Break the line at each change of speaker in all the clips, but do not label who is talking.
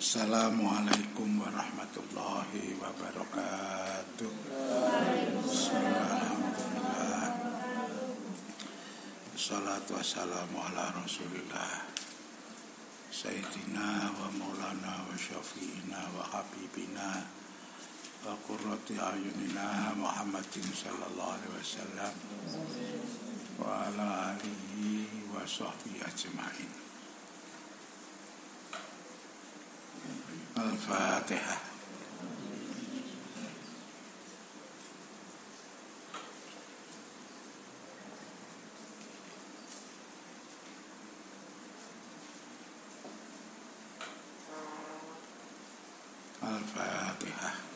Assalamualaikum warahmatullahi wabarakatuh. Bismillahirrahmanirrahim. Salatu wassalamu ala rasulillah Sayyidina wa maulana wa syafi'ina wa habibina wa qurrati ayunina Muhammadin sallallahu alaihi wasallam wa ala alihi wa sahbihi ajma'in. Al-Fatihah. Al-Fatihah.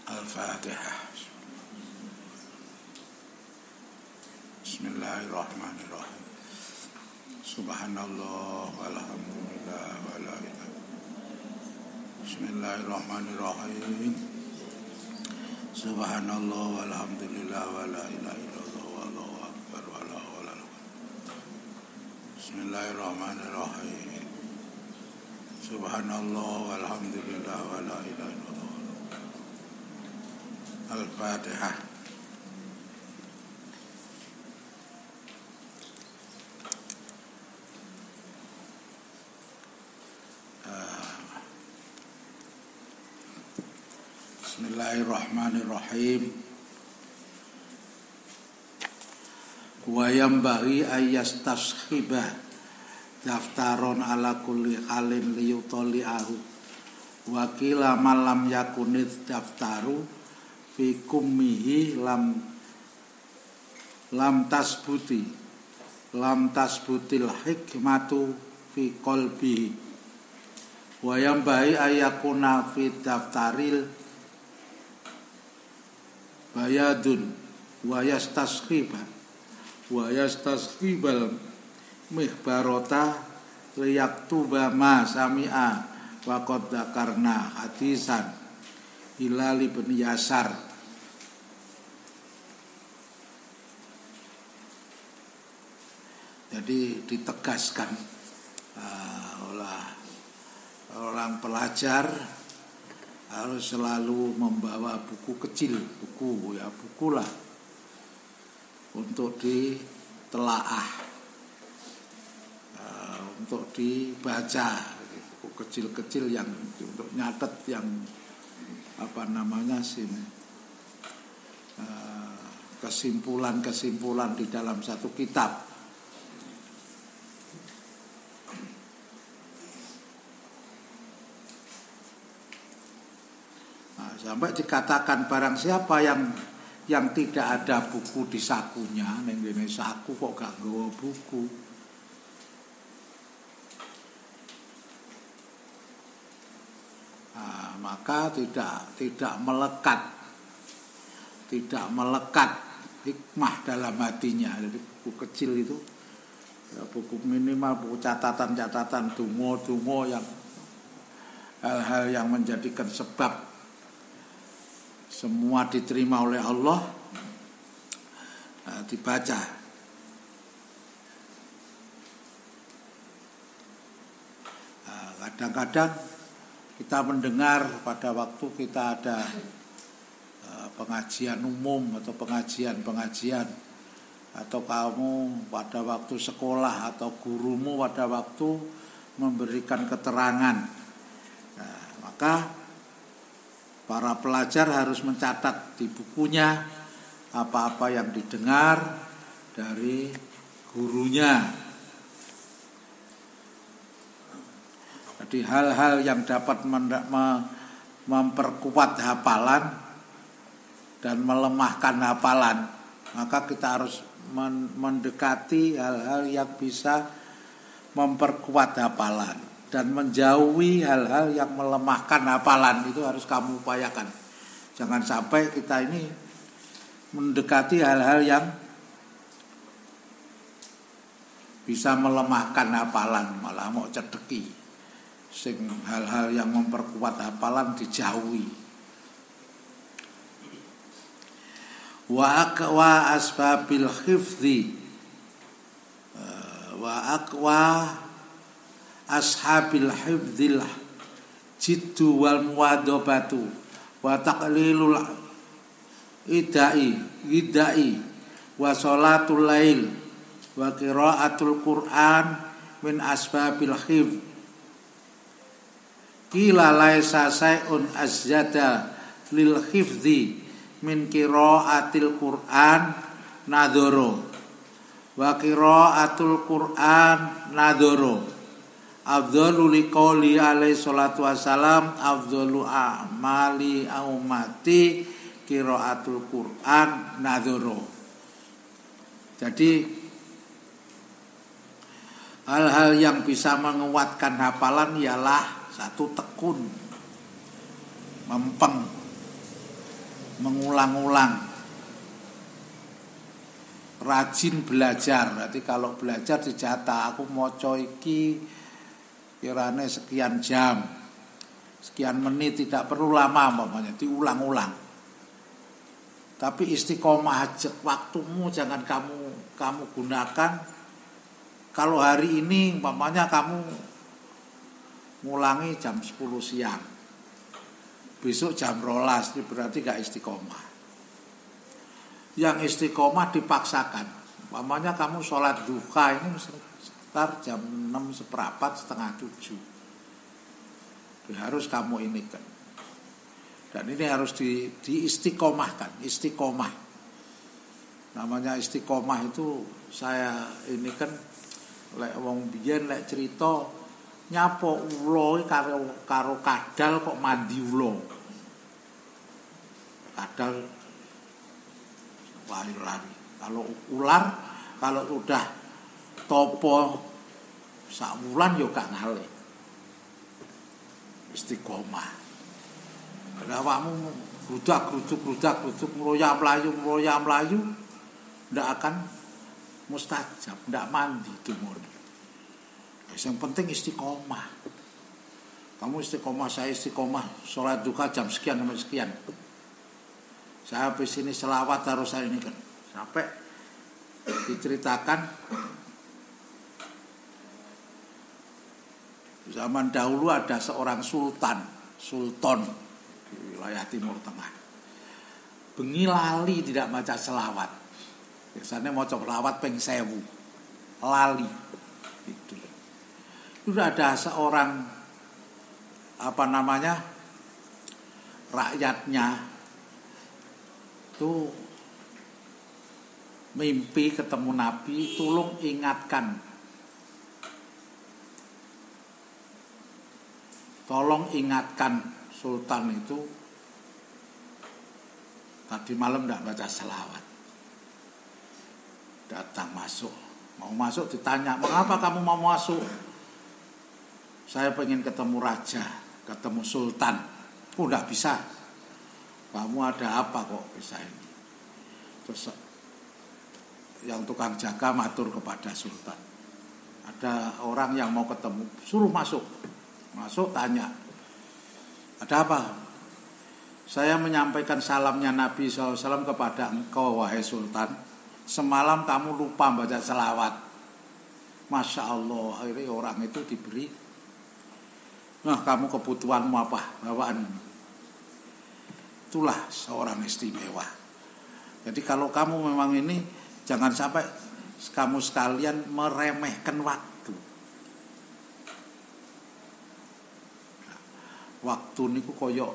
Al-Fatihah. Bismillahirrahmanirrahim. Subhanallah walhamdulillah wa la ilaha. Bismillahirrahmanirrahim. Subhanallah walhamdulillah wa la ilaha illallah wallahu akbar wa la haula wala quwwata. Bismillahirrahmanirrahim. Subhanallah walhamdulillah wa la ilaha illallah. Al-Fatihah. Bismillahirrahmanirrahim. Wa yambaghi ayyastashibah daftaron ala kulli halin liyutali'ahu wa qila malam yakunid daftaru fi kummihi lam tasbutil hikmatu fi qalbihi wa yambai ayakuna fi daftaril bayadun wa yastaskhibal mihbarota liyaktuba ma sami'a wa qad dzakarna hadisan Hilal bin Yasar. Jadi ditegaskan oleh orang pelajar harus selalu membawa buku kecil, buku lah untuk ditelaah, untuk dibaca, buku kecil-kecil yang untuk nyatet yang kesimpulan-kesimpulan di dalam satu kitab. Sampai dikatakan barang siapa yang tidak ada buku di sakunya, ning ngene saku kok gak nggawa buku. Maka tidak melekat hikmah dalam hatinya. Jadi buku kecil itu ya, buku minimal, buku catatan-catatan donga-donga yang hal-hal yang menjadikan sebab semua diterima oleh Allah dibaca. Kadang-kadang kita mendengar pada waktu kita ada pengajian umum atau pengajian atau kamu pada waktu sekolah atau gurumu pada waktu memberikan keterangan. Maka para pelajar harus mencatat di bukunya apa-apa yang didengar dari gurunya. Jadi hal-hal yang dapat memperkuat hafalan dan melemahkan hafalan, maka kita harus mendekati hal-hal yang bisa memperkuat hafalan. Dan menjauhi hal-hal yang melemahkan hafalan itu harus kamu upayakan. Jangan sampai kita ini mendekati hal-hal yang bisa melemahkan hafalan, malah mau cedeki. Hal-hal yang memperkuat hafalan dijauhi. Wa aqwa asbabil hifdzi wa aqwa ashabil hifdzil jiddu wal muwadhabatu wa taqlilul idai wa sholatul lail wa qiraatul Qur'an min asbabil hifdz. Qila laisa sayun azjada lil hifdzi min qiraatil Qur'an nadhuru wa qiraatul Qur'an nadhuru afdhalu liqouli alaihi salatu wassalam afdhalu a'mali ummati qiraatul Qur'an nadhuru. Jadi hal-hal yang bisa menguatkan hafalan ialah satu, tekun, mempeng, mengulang-ulang, rajin belajar. Berarti kalau belajar dicatat, aku maca iki kirane sekian jam, sekian menit, tidak perlu lama umpamanya, diulang-ulang. Tapi istiqomah aja, waktumu jangan kamu gunakan. Kalau hari ini umpamanya kamu ngulangi jam 10 siang, besok jam 12, ini berarti gak istiqomah. Yang istiqomah dipaksakan. Umpamanya kamu sholat duha ini sekitar jam 6:15, setengah 7. Itu harus kamu ini kan. Dan ini harus diistiqomahkan, istiqomah. Namanya istiqomah itu saya ini kan lek wong biyen lek cerita nyapo ulo karo kadal kok mandi ulo. Kadal lari. Kalau ular kalau udah topo sak wulan yo gak ngalih. Istiqomah. Ada awakmu grudak meroyak melayu ndak akan mustajab, ndak mandi timur. Yang penting istiqomah. Kamu istiqomah, saya istiqomah. Sholat duha jam sekian sampai sekian. Saya habis ini selawat harus saya ini kan. Sampai diceritakan zaman dahulu ada seorang sultan di wilayah Timur Tengah. Bengi lali tidak baca selawat. Biasanya mau coba selawat ping 1000. Lali. Itu. Sudah ada seorang rakyatnya itu mimpi ketemu Nabi, tolong ingatkan sultan itu tadi malam tidak baca selawat. Datang mau masuk ditanya, mengapa kamu mau masuk? Saya pengen ketemu raja, ketemu sultan. Oh, enggak bisa. Kamu ada apa kok bisa ini? Terus yang tukang jaga matur kepada sultan. Ada orang yang mau ketemu, suruh masuk. Masuk tanya. Ada apa? Saya menyampaikan salamnya Nabi SAW kepada engkau, wahai sultan. Semalam kamu lupa baca selawat. Masya Allah, akhirnya orang itu diberi. Nah, kamu kebutuhanmu apa? Bawaan. Itulah seorang istimewa. Jadi kalau kamu memang ini, jangan sampai kamu sekalian meremehkan waktu. Waktu niku koyok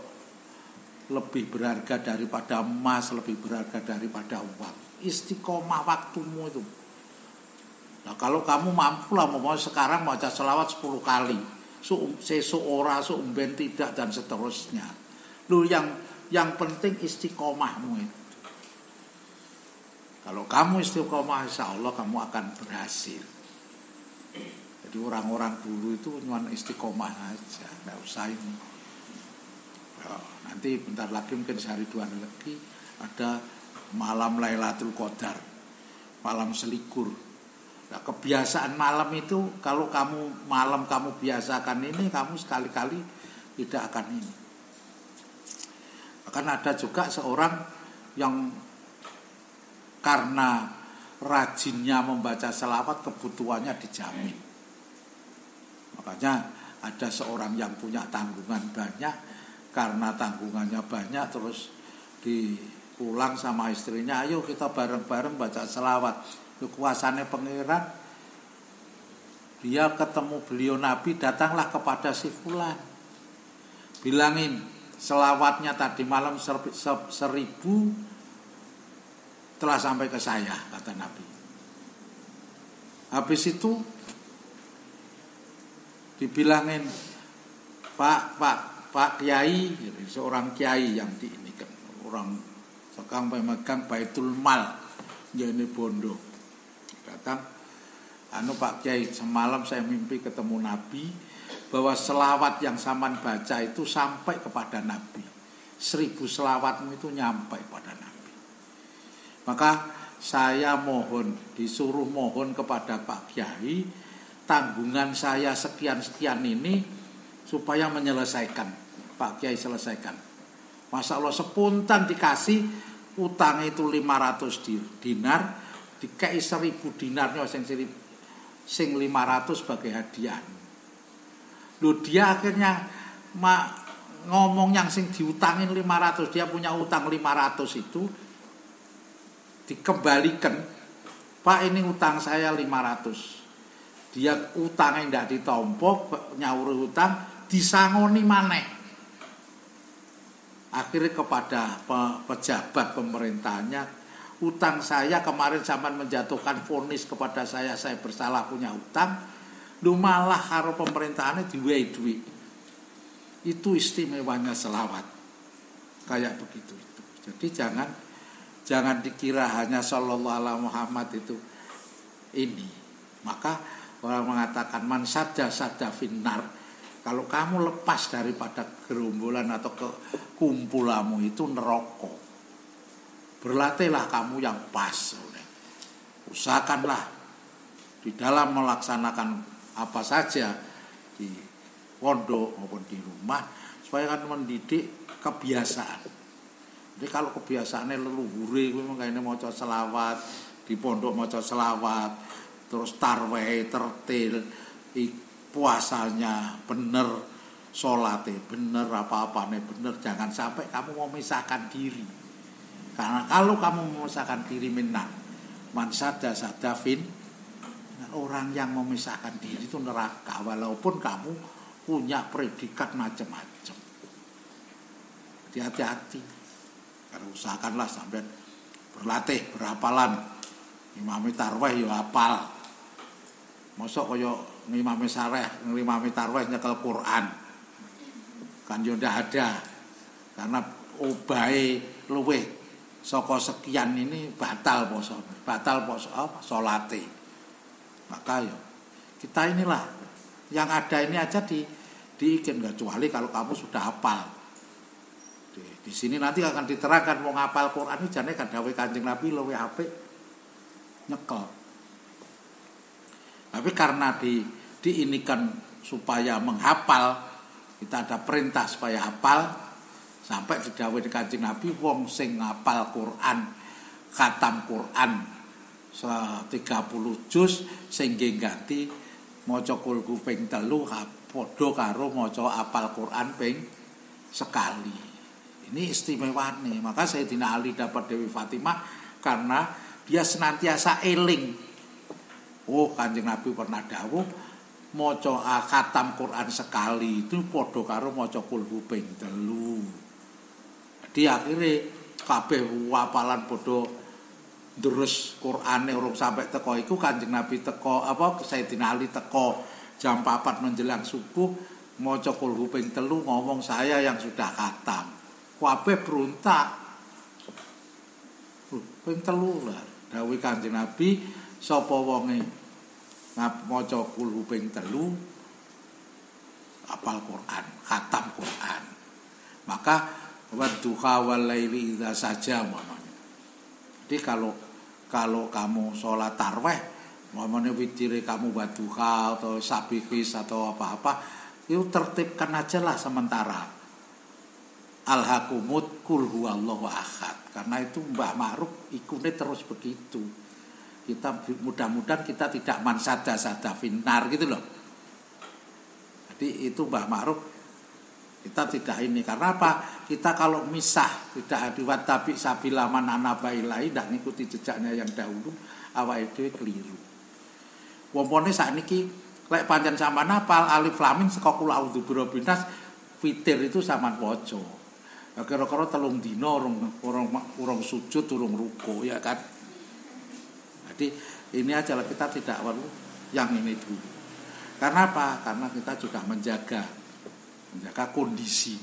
lebih berharga daripada emas, lebih berharga daripada uang. Istiqomah waktumu itu. Nah, kalau kamu mampu lah mau sekarang baca selawat 10 kali. Sesuk ora, umben tidak, dan seterusnya. Lu yang penting istiqomahmu itu. Kalau kamu istiqomah, insya Allah kamu akan berhasil. Jadi orang-orang dulu itu cuma istiqomah aja, nggak usah ini. Ya, nanti bentar lagi mungkin sehari 2 hari lagi ada malam Lailatul Qadar, malam selikur. Nah, kebiasaan malam itu kalau malam kamu biasakan ini, kamu sekali-kali tidak akan ini. Akan ada juga seorang yang karena rajinnya membaca selawat kebutuhannya dijamin. Makanya ada seorang yang punya tanggungan banyak, karena tanggungannya banyak terus pulang sama istrinya, ayo kita bareng-bareng baca selawat. Kuasanya pangeran, dia ketemu beliau Nabi, datanglah kepada si fulan, bilangin selawatnya tadi malam 1000 telah sampai ke saya, kata Nabi. Habis itu dibilangin, Pak Kiai, seorang kiai yang diinikan, orang sekarang pemegang Baitul Mal, ini bondo, datang, Pak Kiai, semalam saya mimpi ketemu Nabi, bahwa selawat yang sampean baca itu sampai kepada Nabi. 1000 selawatmu itu nyampe kepada Nabi. Maka saya disuruh mohon kepada Pak Kiai, tanggungan saya sekian-sekian ini supaya menyelesaikan. Pak Kiai selesaikan. Masya Allah, spontan dikasih utang itu 500 dinar, dikai 1000 dinarnya sing 500 sebagai hadiah. Loh, dia akhirnya ngomong yang sing diutangin 500, dia punya utang 500 itu dikembalikan. Pak, ini utang saya 500. Dia utangnya tidak ditompok, nyauri utang, disangoni maneh. Akhirnya kepada pejabat pemerintahnya, utang saya kemarin sampean menjatuhkan vonis kepada saya bersalah punya utang, lu malah karo pemerintahannya diwehi duit. Itu istimewanya selawat. Kayak begitu itu. Jadi jangan dikira hanya sallallahu alaihi Muhammad itu ini. Maka orang mengatakan man sadda finnar. Kalau kamu lepas daripada gerombolan atau kumpulanmu itu neraka. Berlatihlah kamu yang pas. Usahakanlah di dalam melaksanakan apa saja di pondok maupun di rumah supaya kan mendidik kebiasaan. Jadi kalau kebiasaannya leluhure kuwi mengene maca selawat, di pondok maca selawat, terus tarweh tertil, puasanya bener, sholatnya bener, apa-apanya bener, jangan sampai kamu memisahkan diri. Karena kalau kamu memisahkan diri minna man sadafin, orang yang memisahkan diri itu neraka, walaupun kamu punya predikat macam-macam. Hati-hati. Karena usahakanlah sampai berlatih, berapalan. Imami tarweh ya hafal. Mosok kaya ngimami sareh, ngimami tarweh nyekel Quran. Kan yo ndak ada. Karena obahe luweh saka sekian ini batal poso apa salate. Maka yo kita inilah yang ada ini aja diikin, kecuali kalau kamu sudah hafal. Di sini nanti akan diterangkan mau ngapal Quran ini jane kadhawe Kanjeng Nabi luwih apik nyekel. Tapi karena diinikan supaya menghafal, kita ada perintah supaya hafal, sampai didhawuhi Kanjeng Nabi wong sing ngapal Quran, khatam Quran 30 juz sing nggih ganti maca kulhu ping 3 padha karo maca apal Quran ping sekali. Ini istimewane. Maka Sayyidina Ali dapat Dewi Fatimah karena dia senantiasa eling. Oh, Kanjeng Nabi pernah dawuh maca khatam Quran sekali itu padha karo maca kulhu ping 3. Jadi akhirnya kabeh wapalan padha terus Qur'ane urung sampai teko iku Kanjeng Nabi teko Sayyidina Ali teko jam 4 menjelang subuh maca kulhu ping 3 ngomong saya yang sudah khatam. Kabeh berontak. Ping 3 lah dawuh Kanjeng Nabi sapa wonge maca kulhu ping 3 apal Quran, khatam Quran. Maka wadduha wal laili idza saja mono. Jadi kalau kamu sholat tarweh, mamane witire kamu wadduha atau sabihis atau apa-apa, itu tertibkan aja lah sementara. alhaqumut qul huwallahu ahad. Karena itu Mbah Ma'ruf ikune terus begitu. Kita mudah-mudahan kita tidak mansada finnar gitu loh. Jadi itu Mbah Ma'ruf kita tidak ini. Karena apa? Kita kalau misah tidak adiwat tapi sabila man anabailai tidak ngikuti jejaknya yang dahulu, awake dhewe keliru. Wompone sakniki lek pancen sampean hafal alif lam mim saka kul a'udzu birabbin nas witir itu sampean waca. Ya kira-kira 3 dina urung sujud, urung ruku ya kan. Jadi ini aja lah, kita tidak perlu yang ini dulu. Karena apa? Karena kita juga menjaga kondisi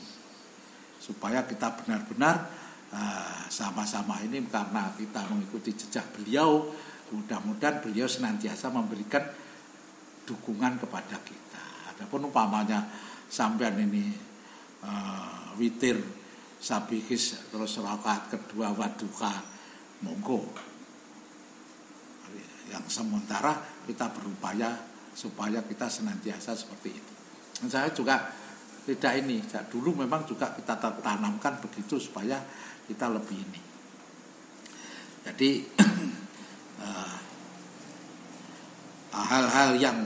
supaya kita benar-benar sama-sama ini, karena kita mengikuti jejak beliau, mudah-mudahan beliau senantiasa memberikan dukungan kepada kita. Adapun umpamanya sampean ini witir sabihis terus rakaat kedua waduha, monggo. Yang sementara kita berupaya supaya kita senantiasa seperti itu. Dan saya juga tidak ini, dulu memang juga kita tanamkan begitu supaya kita lebih ini. Jadi hal-hal yang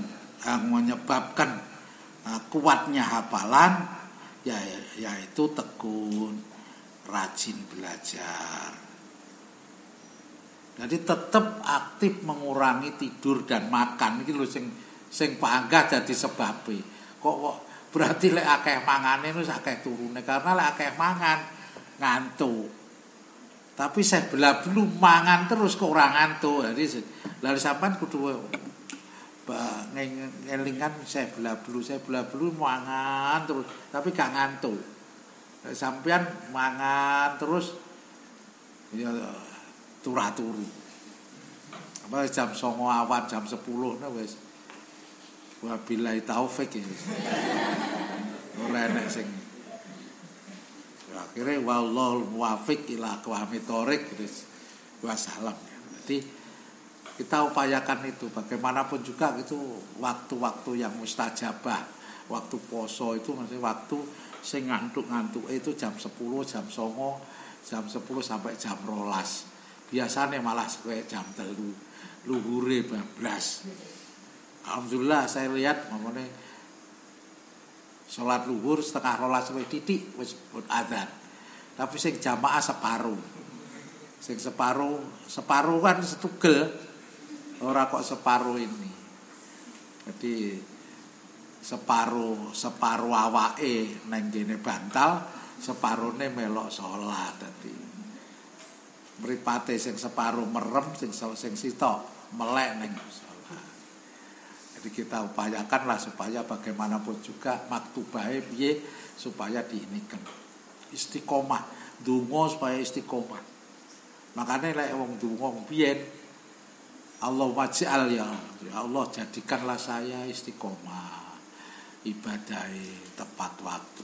menyebabkan kuatnya hafalan yaitu tekun, rajin belajar. Jadi tetap aktif mengurangi tidur dan makan iki lho sing panggah dadi sebabe. Kok berarti lek akeh mangane wis akeh turune, karena lek akeh mangan ngantuk. Tapi saya bela-belu mangan terus kok ora ngantuk. Jadi lha sampean kudu ngelingan saya bela-belu mangan terus tapi gak ngantuk. Sampean mangan terus ya turu. Apa jam 09.00 awan jam 10 wis. Wabillahi taufik ya. Ora enek sing. Akhire wallahul muwaffiq ila aqwamit thoriq terus wassalam. Jadi kita upayakan itu bagaimanapun juga itu waktu-waktu yang mustajabah. Waktu poso itu masih waktu sing ngantuk-ngantuk itu jam 10, jam 09.00, jam 10 sampai jam 12. Biasanya malah sampai jam 3 luhure bablas. Alhamdulillah saya lihat mamane salat luhur setengah 12 titik wis adzan. Tapi sing jamaah separuh. Sing separuh kan setugel. Ora kok separuh ini. Jadi separuh awake nang gene bantal, separone melok salat dadi. Mripate sing separuh merem, sing sitok melek ning salat. Jadi kita upayakanlah supaya bagaimanapun juga maktubahe piye supaya diinikan. Istiqomah, donga supaya istiqomah. Makanya lek wong donga biyen Allahumma ja'al ya Allah jadikanlah saya istiqomah ibadahi tepat waktu.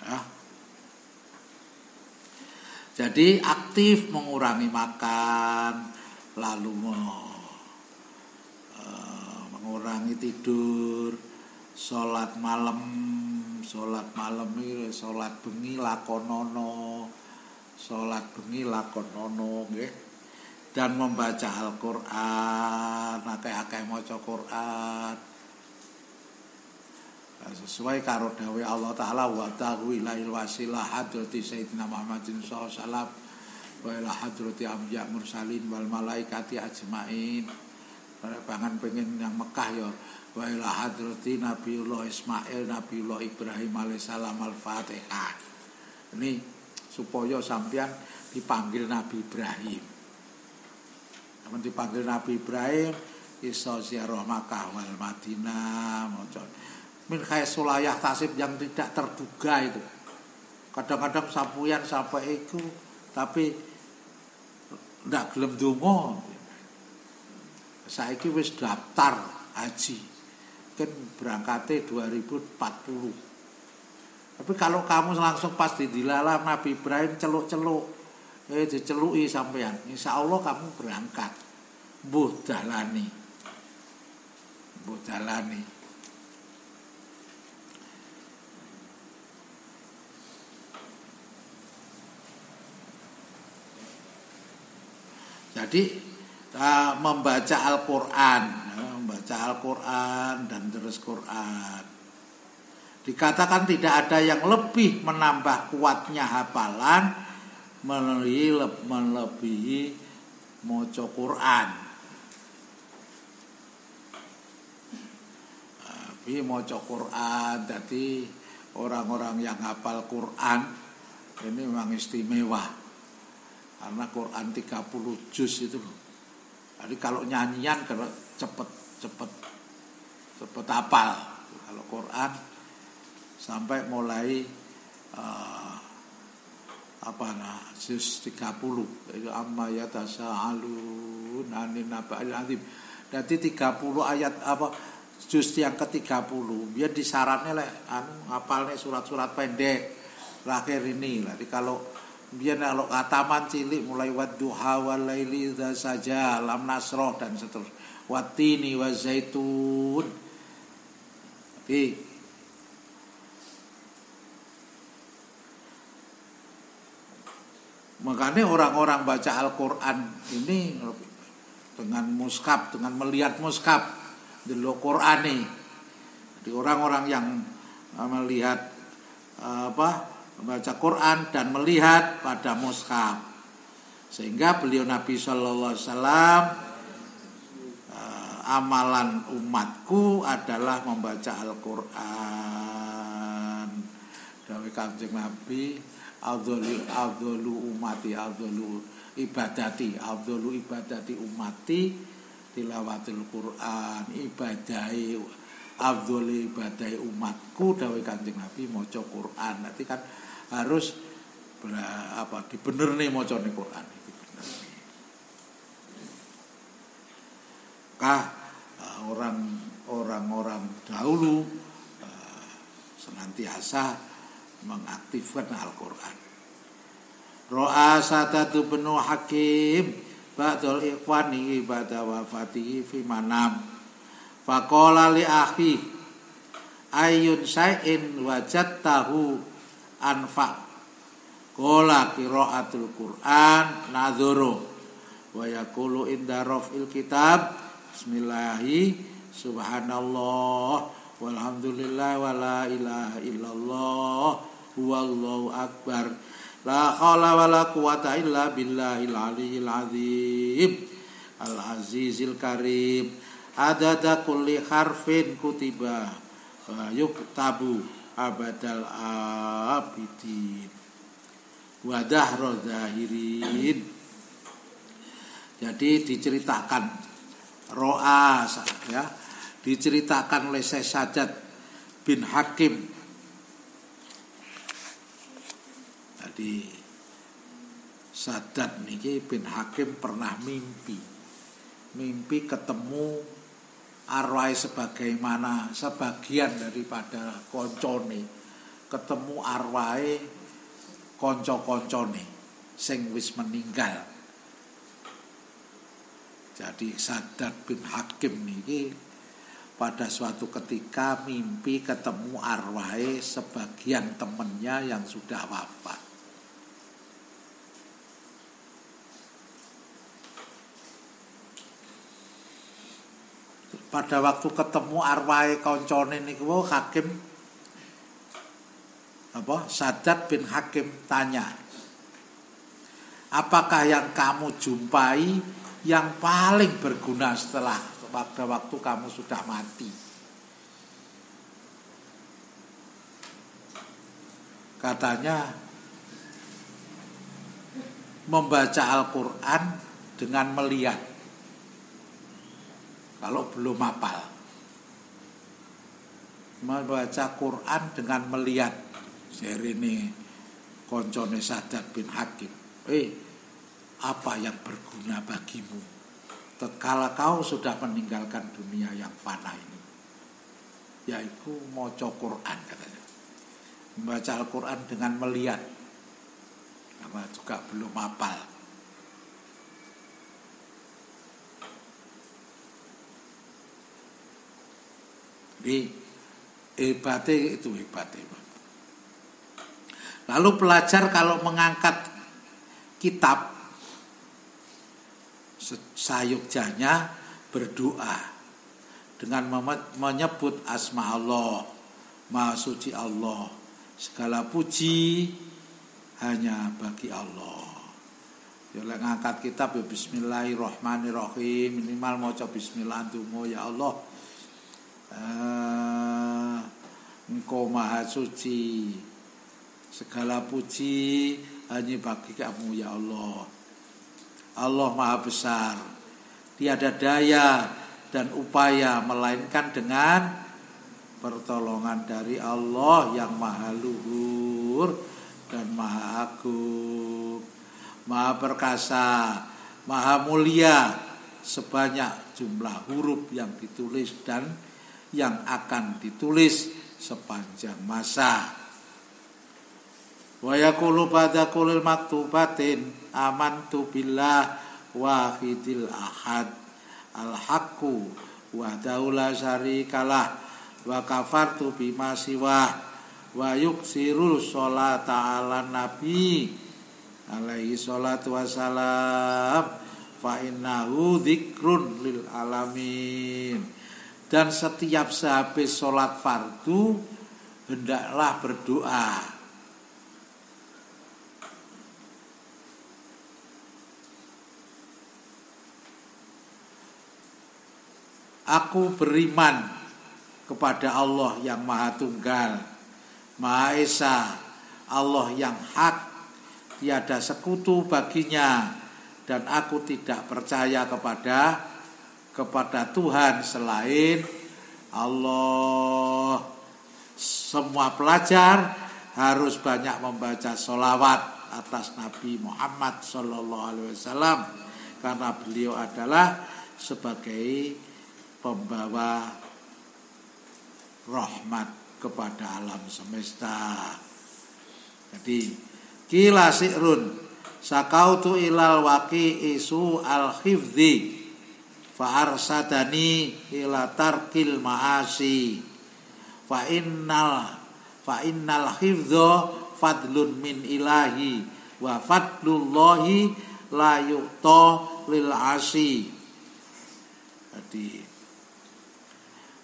Ya. Jadi aktif mengurangi makan, lalu mengurangi tidur, sholat malam ini, sholat bengi lakonono, nggih. Dan membaca Al-Qur'an, akeh-akeh maca Qur'an. Sesuai karo dawuh Allah taala wa ta'u ilail wasilah hadrati sayyidina Muhammadin sallallahu alaihi wasallam wa ila hadrati ambiya mursalin wal malaikati ajmain. Pangan pengen yang Mekah ya wa ila hadrati Nabiullah Ismail, Nabiullah Ibrahim alaihissalam al-Fatihah. Ini supaya sampean dipanggil Nabi Ibrahim. Amun dipanggil Nabi Ibrahim iso ziarah Makkah wal Madinah maca min khaisulayah tasib yang tidak terduga itu. Kadang-kadang sampuyan sampai itu tapi ndak gelem donga. Saiki wis daftar haji. Kan berangkatnya 2040. Tapi kalau kamu langsung pas didilalah Nabi Ibrahim celuk-celuk, diceluki sampean, insya Allah kamu berangkat. Mbuh dalani. Jadi membaca Al-Quran, dan terus Quran. Dikatakan tidak ada yang lebih menambah kuatnya hafalan melebihi maca Quran. Tapi maca Quran, jadi orang-orang yang hafal Quran ini memang istimewa. Karena Quran 30 juz itu. Jadi kalau nyanyian kalau cepet hafal. Kalau Quran sampai mulai juz 30 itu amma yatasaalun anin naba'il azim. Jadi 30 ayat juz yang ke-30 biar disarannya hafalnya surat-surat pendek terakhir ini. Jadi kalau kataman cilik mulai wadduha wal laili idza saja, lam nasroh dan seterusnya, watini wazaitun. Jadi makanya orang-orang baca Al-Quran ini dengan mushaf, dengan melihat mushaf delok Qur'ane. Jadi orang-orang yang melihat membaca Quran dan melihat pada mushaf, sehingga beliau Nabi Sallallahu Alaihi Wasallam amalan umatku adalah membaca Al-Quran. Dawuh Kanjeng Nabi, afdhalu ummati afdhalu ibadati ummati tilawatul Quran, afdhalu ibadahi umatku dawuh Kanjeng Nabi maca Quran. Nanti kan harus dibenerne macane Quran iki bener. Orang-orang dahulu senantiasa mengaktifkan Al-Quran. Ro'a Satatu Benu Hakim ba'dul ikhwani ba'da wafatihi fi manam. Faqala li akhi ayyun syai'in wajadtahu anfa. Qala qiraatul Qur'an nadhuru wa yaqulu inda raf'il kitab bismillahi subhanallah walhamdulillah wala ilaha illallah wallahu akbar la haula wala quwata illa billahil aliyyil azim al azizil karim adada kulli harfin kutiba yuktabu abadal abidin wa dahra zahirin. Jadi diceritakan ro'a ya, diceritakan oleh Syekh Sajjad bin Hakim. Jadi Sajjad niki bin Hakim pernah mimpi ketemu arwah sebagaimana sebagian daripada koncone, ketemu arwah konco-koncone sing wis meninggal. Jadi Sajjad bin Hakim niki pada suatu ketika mimpi ketemu arwahe sebagian temennya yang sudah wafat. Pada waktu ketemu arwahe koncone niku Hakim Sajjad bin Hakim tanya, apakah yang kamu jumpai yang paling berguna setelah pada waktu kamu sudah mati? Katanya membaca Al-Quran dengan melihat. Kalau belum hafal, membaca Quran dengan melihat. Serine koncone Sajjad bin Hakim, apa yang berguna bagimu tatkala kau sudah meninggalkan dunia yang fana ini? Yaitu maca Quran, katanya. Membaca Al-Quran dengan melihat, karena juga belum hafal. Jadi hebatnya itu hebatnya. Lalu pelajar kalau mengangkat kitab sayogjanya berdoa dengan menyebut asma Allah, Maha Suci Allah, segala puji hanya bagi Allah. Ya lek ngangkat kitab ya bismillahirrahmanirrahim, minimal maca bismillah ndonga ya Allah. Engkau Maha Suci, segala puji hanya bagi kamu ya Allah. Allah Maha Besar, tiada daya dan upaya melainkan dengan pertolongan dari Allah yang Maha Luhur dan Maha Agung, Maha Perkasa, Maha Mulia, sebanyak jumlah huruf yang ditulis dan yang akan ditulis sepanjang masa. Wa yaqulu ba'da kulil maktubatin amantu billah wahidil ahad al-haqqu wahdahu la syarikalah wa kafartu bima siwah wa yuksirul sholata ala nabi alaihi salatu wassalam fa innahu dzikrun lil alamin. Dan setiap sehabis sholat fardu hendaklah berdoa. Aku beriman kepada Allah yang Maha Tunggal, Maha Esa, Allah yang hak, tiada sekutu baginya, dan aku tidak percaya kepada Tuhan selain Allah. Semua pelajar harus banyak membaca sholawat atas Nabi Muhammad SAW, karena beliau adalah sebagai pembawa rahmat kepada alam semesta. Jadi kila si'run sakautu ilal waqi isu al-hifdhi fa arsadani ila tarkil ma'asi fa innal hifdha fadlun min ilahi wa fadlullahi la yu'ta lil asi. Jadi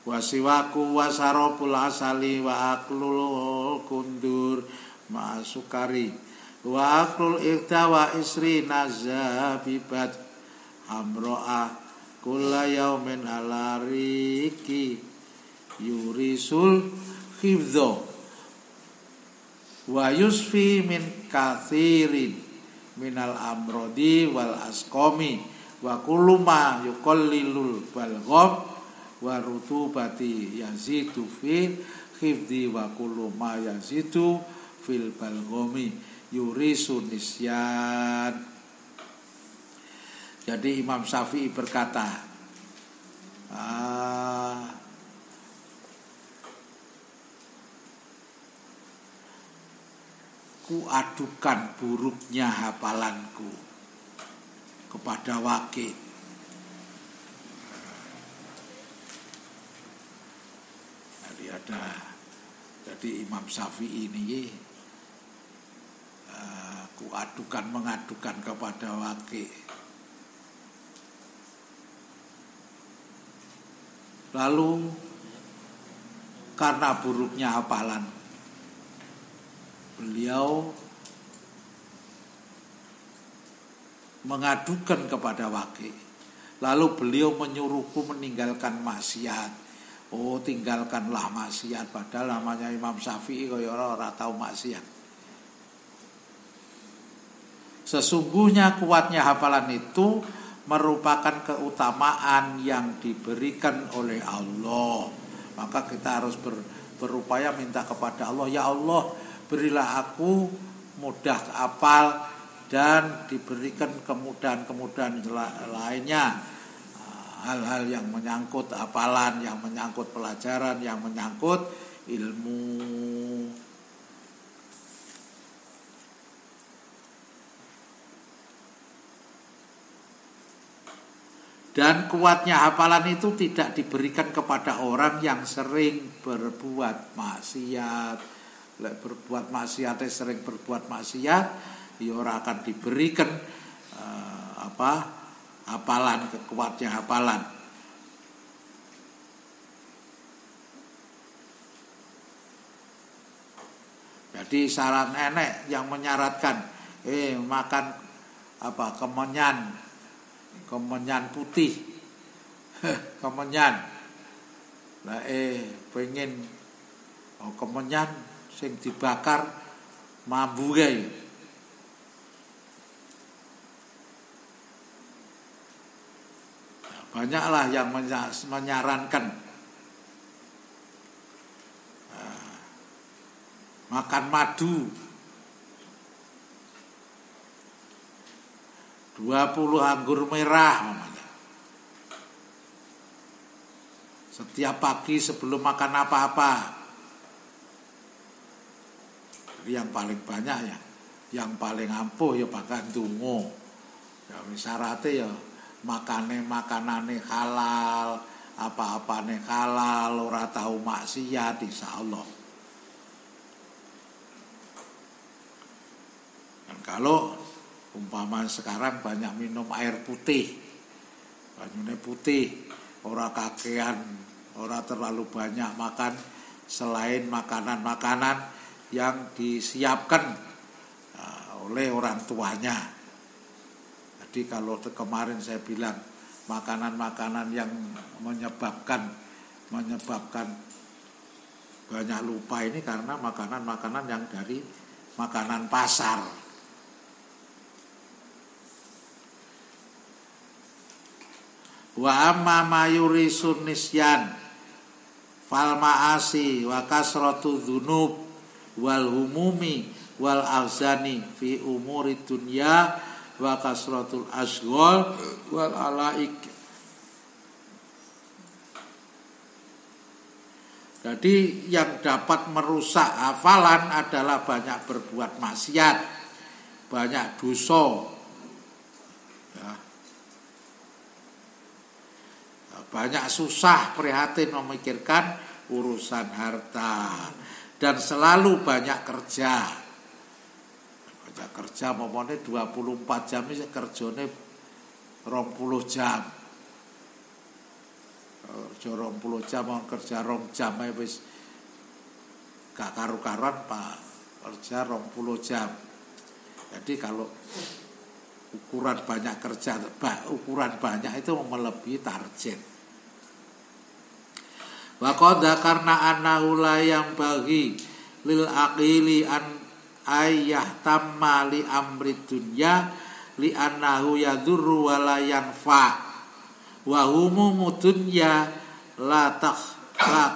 wasiwaku wasarabul asali wa aklul kundur ma'asukari wa aklul irta wa isri nazabibat hamro'ah kulla yaumin ala riki yurisul khifdho wa yusfi min kathirin minal amrodi wal askomi wa kuluma yuqallilul balgham wa rutubati yazidu fil khifdi wa kullu ma yazidu fil balghami yurisu nisyan. Jadi Imam Syafi'i berkata, ku adukan buruknya hafalanku kepada Waqi'. Jadi Imam Syafi'i ini mengadukan kepada Waqi'. Lalu karena buruknya hafalan beliau mengadukan kepada Waqi'. Lalu beliau menyuruhku meninggalkan maksiat. Oh, tinggalkanlah maksiat, padahal namanya Imam Syafi'i kaya ora tau maksiat. Sesungguhnya kuatnya hafalan itu merupakan keutamaan yang diberikan oleh Allah. Maka kita harus berupaya minta kepada Allah, ya Allah, berilah aku mudah hafal dan diberikan kemudahan-kemudahan lainnya. Hal-hal yang menyangkut hafalan, yang menyangkut pelajaran, yang menyangkut ilmu. Dan kuatnya hafalan itu tidak diberikan kepada orang yang sering berbuat maksiat. Berbuat maksiat, sering berbuat maksiat, ya ora akan diberikan hafalan, kuatnya hafalan. Jadi saran enek yang menyaratkan makan kemenyan putih. Kemenyan. Lah pengen kemenyan sing dibakar mambu kae. Banyaklah yang menyarankan makan madu 20 anggur merah namanya. Setiap pagi sebelum makan apa-apa. Jadi yang paling banyak ya, yang paling ampuh ya makan donga. Ya syaratnya ya makanane halal, apa-apane halal, ora tahu maksiat insyaallah. Dan kalau umpama sekarang banyak minum air putih, banyune putih, ora kakean, ora terlalu banyak makan selain makanan-makanan yang disiapkan oleh orang tuanya. Jadi kalau kemarin saya bilang makanan-makanan yang menyebabkan banyak lupa ini karena makanan-makanan yang dari makanan pasar. Wa amma mayuri sunnisyan fal ma'asi wa kasratu dzunub wal humumi wal ahzani fi umuri dunya wa kasratul asghal wal alaik. Jadi yang dapat merusak hafalan adalah banyak berbuat maksiat, banyak dosa, ya. Banyak susah prihatin memikirkan urusan harta dan selalu banyak kerja. Kerja momone 24 jam iki kerjane 20 jam. Kerja 20 jam kerja 2 jam wis gak karu-karuan Pak. Kerja 20 jam. Jadi kalau ukuran banyak kerja, ukuran banyak itu melebihi target. Wa qad karena annahu la yang bagi lil aqili an ayah tamma li amri dunya li annahu yadurru wa la yanfa wa humumud dunya la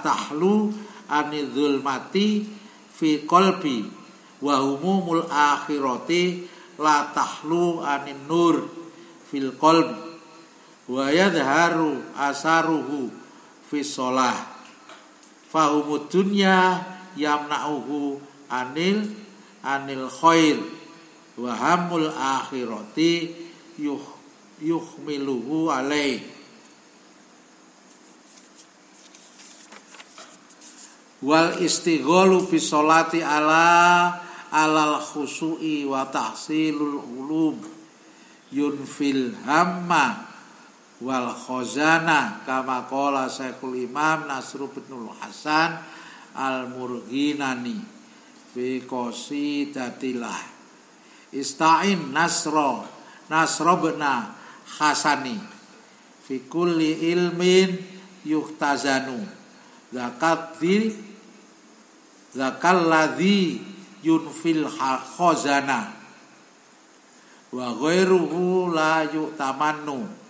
tahlu anidul mati fi qalbi wa humumul akhirati la tahlu anin nur fil qalbi wa yadharu asaruhu fi shalah fa humud dunya yamna'uhu anil khair wa hamul akhirati yuhmiluhu alaih wal istighalu fi sholati alal khusu'i wa tahsilul ulum yunfil hamma wal khazana kama qala Syekhul Imam Nasruddin Hasan al-Murghinani fi qasidatilah ista'in nasro bena hasani fi kulli ilmin yuhtazanu zakalladzi yunfil khazana wa ghairuhu la yu'tamannu.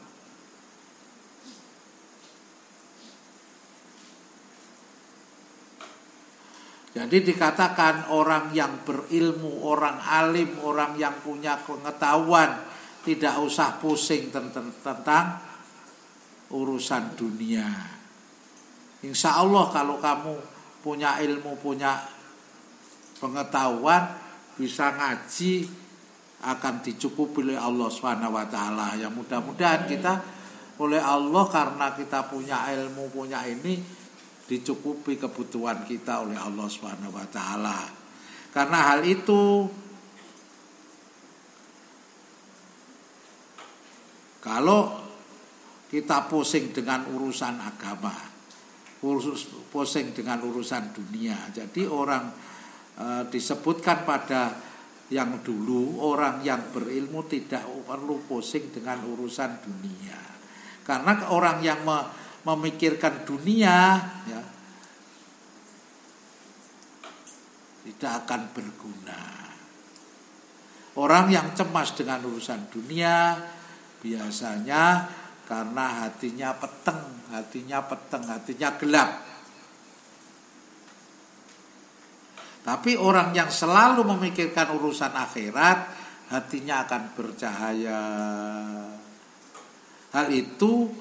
Jadi dikatakan orang yang berilmu, orang alim, orang yang punya pengetahuan tidak usah pusing tentang urusan dunia. Insya Allah kalau kamu punya ilmu, punya pengetahuan, bisa ngaji, akan dicukupi oleh Allah SWT. Ya mudah-mudahan kita oleh Allah karena kita punya ilmu, punya ini, dicukupi kebutuhan kita oleh Allah SWT. Karena hal itu Kalau kita pusing dengan urusan agama, pusing dengan urusan dunia. Jadi orang disebutkan pada yang dulu, orang yang berilmu tidak perlu pusing dengan urusan dunia. Karena orang yang memikirkan dunia ya, tidak akan berguna. Orang yang cemas dengan urusan dunia biasanya karena hatinya gelap. Tapi orang yang selalu memikirkan urusan akhirat, hatinya akan bercahaya. Hal itu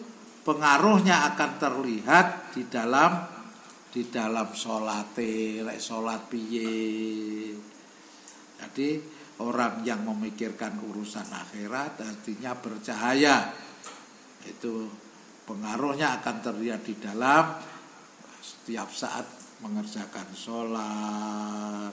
pengaruhnya akan terlihat di dalam salate, lek salat piye. Jadi orang yang memikirkan urusan akhirat hatinya bercahaya. Itu pengaruhnya akan terlihat di dalam setiap saat mengerjakan sholat.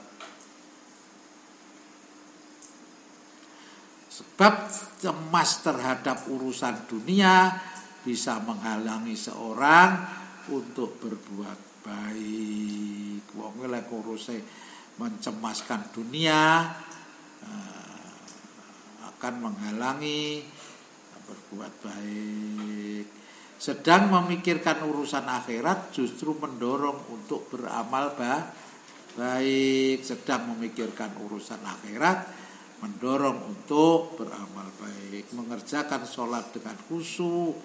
Sebab cemas terhadap urusan dunia bisa menghalangi seorang untuk berbuat baik. Wong lek uruse mencemaskan dunia akan menghalangi berbuat baik. Sedang memikirkan urusan akhirat justru mendorong untuk beramal baik. Sedang memikirkan urusan akhirat mendorong untuk beramal baik. Mengerjakan sholat dengan khusyuk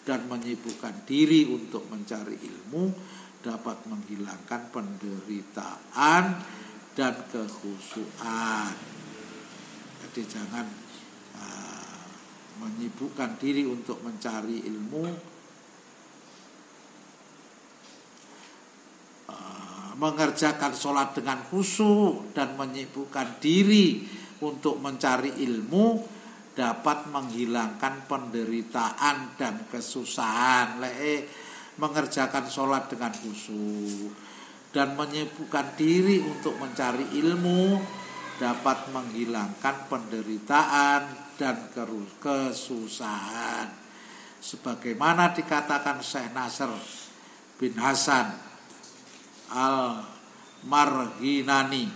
dan menyibukkan diri untuk mencari ilmu dapat menghilangkan penderitaan dan kekhusyukan. Jadi jangan menyibukkan diri untuk mencari ilmu, mengerjakan sholat dengan khusyuk dan menyibukkan diri untuk mencari ilmu dapat menghilangkan penderitaan dan kesusahan. Mengerjakan sholat dengan khusyuk dan menyibukkan diri untuk mencari ilmu dapat menghilangkan penderitaan dan kesusahan. Sebagaimana dikatakan Syekh Nasr bin Hasan Al-Marghinani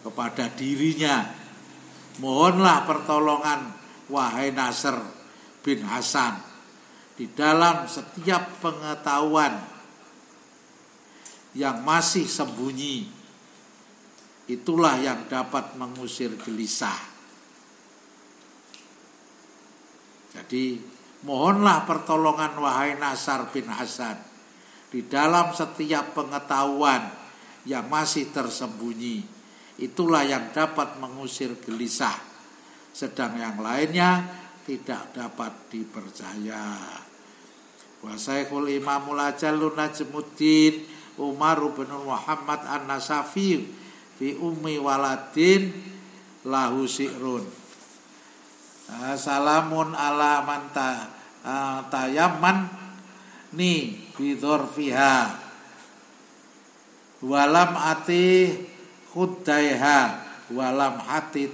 kepada dirinya, mohonlah pertolongan wahai Nasr bin Hasan di dalam setiap pengetahuan yang masih sembunyi. Itulah yang dapat mengusir gelisah. Jadi mohonlah pertolongan wahai Nasr bin Hasan di dalam setiap pengetahuan yang masih tersembunyi. Itulah yang dapat mengusir gelisah. Sedang yang lainnya tidak dapat dipercaya. Wa Syekhul Imamul Ajallun Najmuddin Umar bin Muhammad An-Nasafi fi ummi waladin lahu si'run. Salamun ala man tayamman ni bidhorfiha walam ati khuddaiha walam hati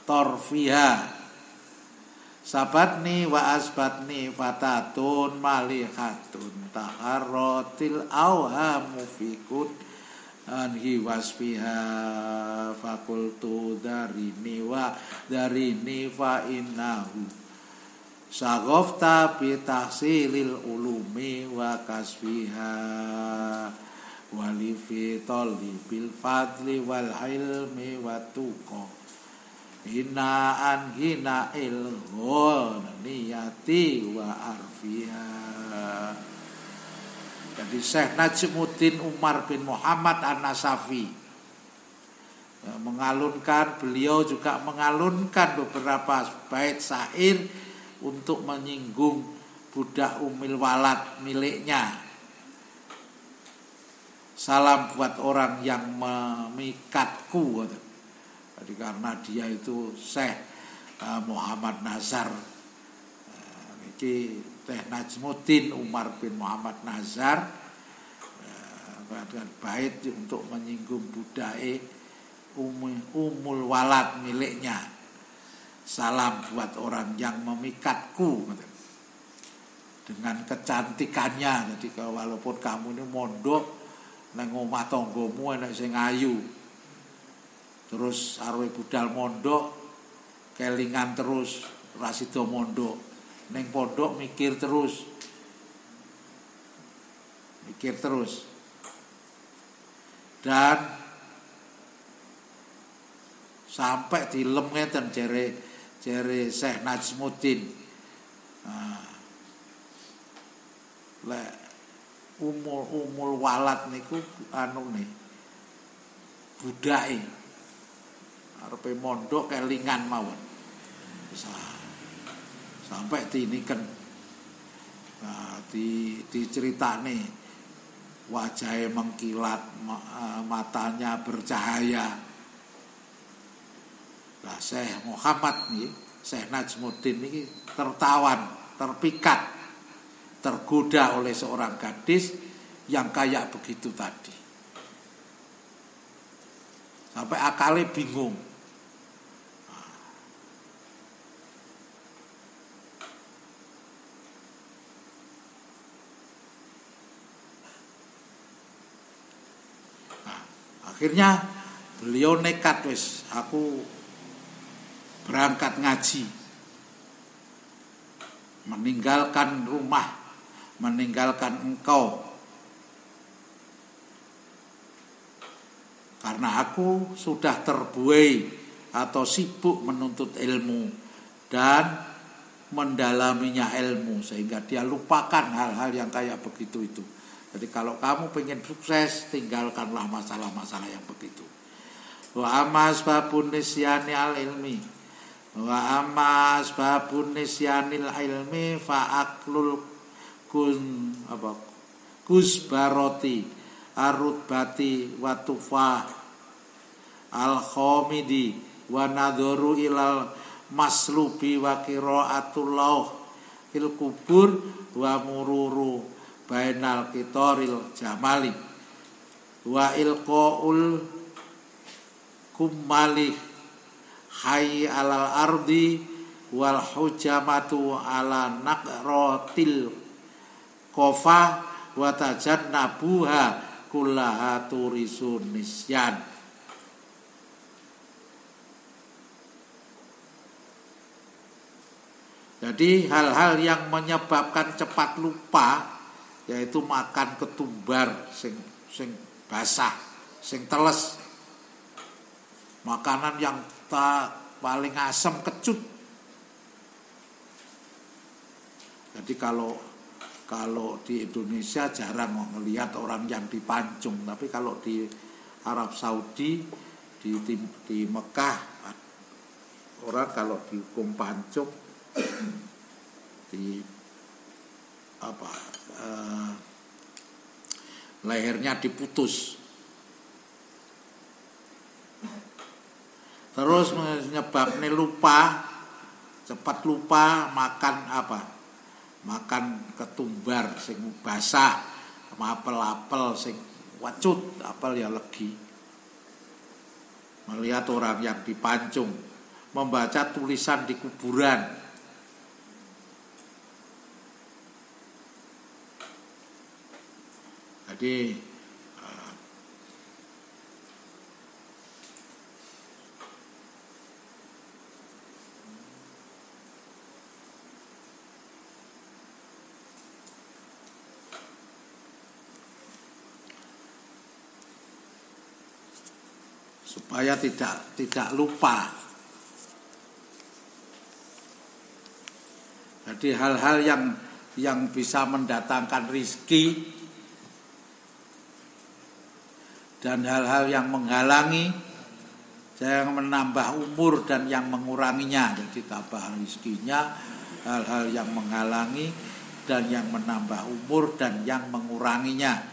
torfiha sabatni wa asbatni fatatun malihatun taharrotil awhamu fikut anhi wasfiha fakultu darini fa innahu saghafta bi tahsilil ulumi wa kasfiha wali fi talibil fadli wal ilmi wa tuqa hinaan hinail niyati wa arfiha. Jadi Syekh Najmuddin Umar bin Muhammad An-Nasafi beliau juga mengalunkan beberapa bait syair untuk menyinggung budak Ummil Walad miliknya. Salam buat orang yang memikatku. Jadi karena dia itu Syekh Muhammad Nazar. Ini Syekh Najmuddin Umar bin Muhammad Nazar dengan bait untuk menyinggung budake Ummul Walad miliknya. salam buat orang yang memikatku dengan kecantikannya. Jadi walaupun kamu ini mondok nang omah tanggamu enek sing ayu, terus arep budal mondok kelingan terus ora sida mondok, ning pondok mikir terus dan sampai dilem ngeten jere Syekh Najmuddin. Lek umul walad niku nih budake arepe mondok kelingan mawon sampai diniken. Diceritane wajahnya mengkilat, matanya bercahaya. Lah Syekh Muhammad nih, Syekh Najmuddin ini terpikat, tergoda oleh seorang gadis yang kayak begitu tadi. Sampai akalnya bingung. Akhirnya beliau nekat, wis aku berangkat ngaji, meninggalkan rumah, meninggalkan engkau, karena aku sudah terbuai atau sibuk menuntut ilmu dan mendalaminya ilmu, sehingga dia lupakan hal-hal yang kayak begitu itu. Jadi kalau kamu pengen sukses, tinggalkanlah masalah-masalah yang begitu. Wa amas babun nisyani al ilmi, wa amas babun nisyanil ilmi fa'aklul kusbaroti arutbati wa tufah al khomidi wa nadharu ilal maslubi wa qiraatullah fil kubur wa mururu bainal kitoril jamali wa ilqaul kumali hayy alal ardi wal hujamatu ala naqratil kofa wa tajannabuha kullaha turisun nisyan. Jadi hal-hal yang menyebabkan cepat lupa yaitu makan ketumbar sing basah, sing teles. Makanan yang paling asam kecut. Jadi kalau di Indonesia jarang melihat orang yang dipancung, tapi kalau di Arab Saudi, di Mekah, orang kalau dihukum pancung lehernya diputus. Terus menyebabkan lupa, cepat lupa makan makan ketumbar sing basah, apel sing wacut, apel ya legi. Melihat orang yang dipancung, membaca tulisan di kuburan. Jadi supaya tidak lupa. Jadi hal-hal yang bisa mendatangkan rizki dan hal-hal yang menghalangi, yang menambah umur dan yang menguranginya. Jadi tambah rizkinya, hal-hal yang menghalangi dan yang menambah umur dan yang menguranginya.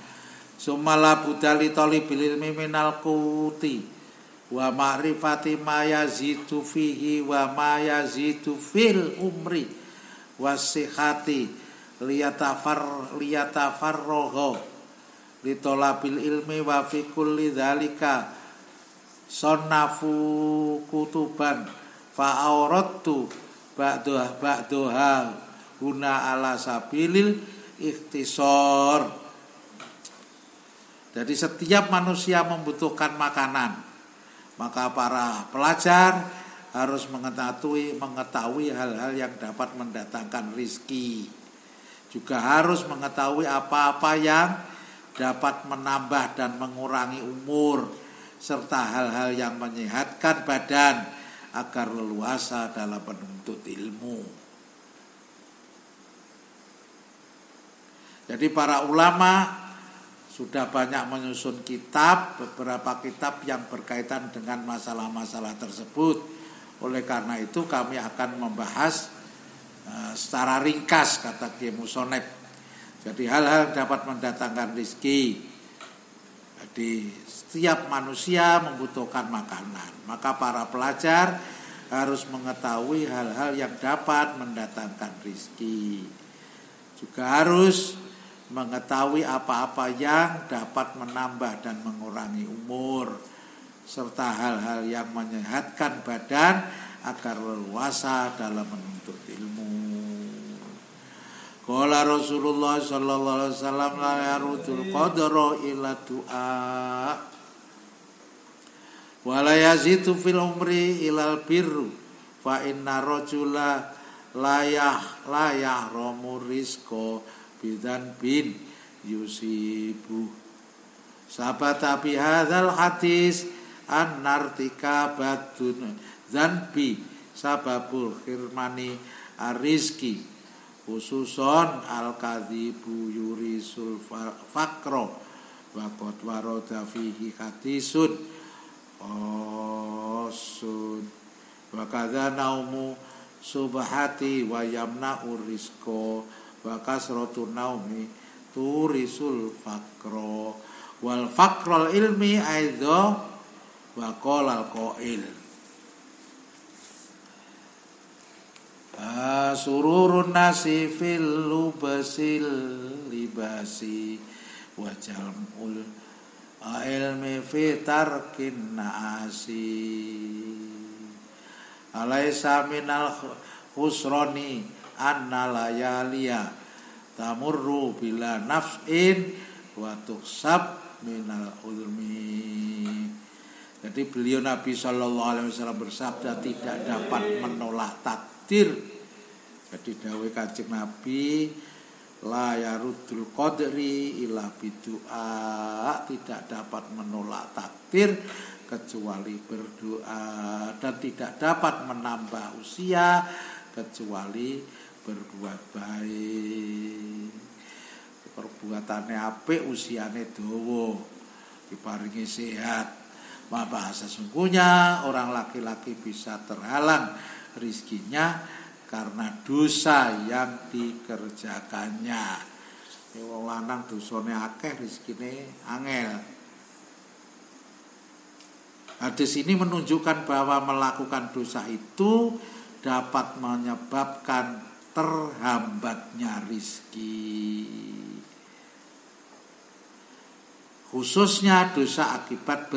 Sumala budali tolibil ilmi minal kuti wa ma'rifati ma yazidu fihi wa ma yazidu fil umri wasihati liyatafarroho litolabil ilmi wa fi kulli dzalika sonnafu kutuban fa aurattu ba'daha guna ala sabilil ikhtisor. Jadi setiap manusia membutuhkan makanan, maka para pelajar harus mengetahui hal-hal yang dapat mendatangkan rizki. Juga harus mengetahui apa-apa yang dapat menambah dan mengurangi umur, serta hal-hal yang menyehatkan badan agar leluasa dalam menuntut ilmu. Jadi para ulama sudah banyak menyusun beberapa kitab yang berkaitan dengan masalah-masalah tersebut. Oleh karena itu kami akan membahas secara ringkas, kata Kiai Musonep. Jadi hal-hal yang dapat mendatangkan rezeki. Jadi setiap manusia membutuhkan makanan, maka para pelajar harus mengetahui hal-hal yang dapat mendatangkan rezeki. Juga harus mengetahui apa-apa yang dapat menambah dan mengurangi umur, serta hal-hal yang menyehatkan badan agar leluasa dalam menuntut ilmu. Qala Rasulullah sallallahu alaihi wasallam la yarudul qadara illa du'a wa la yazitu fil umri ilal birru fa inna rajula la yahramu rizqa bidan bin yusibu. Sabata bi hadzal hadis an-nartika batun zanbi sababul khirmani arizki khususon al-kadhibu yurisul fakro wa qad warada fihi hadisun osun wa kadza naumu subhati wa yamna'u rizqa wa kasratu naumi turisul fakro wal fakrol ilmi aidha wa qala al-qail sururun nasi fil lubasil libasi wa jalmul ilmi fi tarkin naasi alaysa minal khusrani anna layaliya tamurru bila naf'in wa tuksab minal ulmi. Jadi beliau Nabi sallallahu alaihi wasallam bersabda tidak dapat menolak takdir. Jadi dawuh Kanjeng Nabi la yarudul qadri illa bidu'a, tidak dapat menolak takdir kecuali berdoa, dan tidak dapat menambah usia kecuali berbuat baik. Perbuatannya apik usiane dawa, diparingi sehat. Maka sesungguhnya orang laki-laki bisa terhalang rizkinya karena dosa yang dikerjakannya. Wong lanang dosane akeh rezekine angel. Hadis ini menunjukkan bahwa melakukan dosa itu dapat menyebabkan terhambatnya rezeki. Khususnya dosa akibat